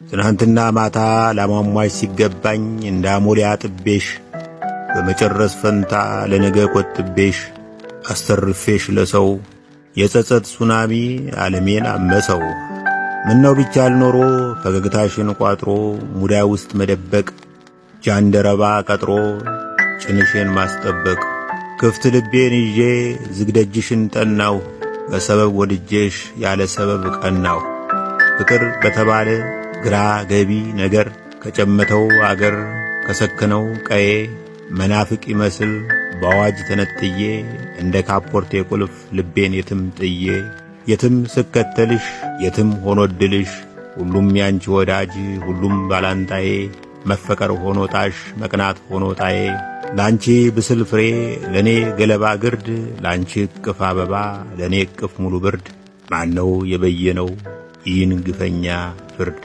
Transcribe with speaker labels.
Speaker 1: ትናንትና ማታ ላሟሟሽ ሲገባኝ እንዳሞሌ አጥቤሽ በመጨረስ ፈንታ ለነገ ቆጥቤሽ አስተርፌሽ ለሰው የጸጸት ሱናሚ ዓለሜን አመሰው። ምነው ቢቻል ኖሮ ፈገግታሽን ቋጥሮ ሙዳይ ውስጥ መደበቅ ጃንደረባ ቀጥሮ ጭንሽን ማስጠበቅ ክፍት ልቤን ይዤ ዝግደጅሽን ጠናው በሰበብ ወድጄሽ ያለ ሰበብ ቀናው። ፍቅር በተባለ ግራ ገቢ ነገር ከጨመተው አገር ከሰከነው ቀዬ መናፍቅ ይመስል በአዋጅ ተነጥዬ እንደ ካፖርቴ ቁልፍ ልቤን የትም ጥዬ የትም ስከተልሽ የትም ሆኖ ድልሽ ሁሉም ያንቺ ወዳጅ ሁሉም ባላንጣዬ መፈቀር ሆኖ ጣሽ መቅናት ሆኖ ጣዬ ላንቺ ብስል ፍሬ ለኔ ገለባ ግርድ ላንቺ እቅፍ አበባ ለኔ እቅፍ ሙሉ ብርድ ማነው የበየነው ይህን ግፈኛ ፍርድ?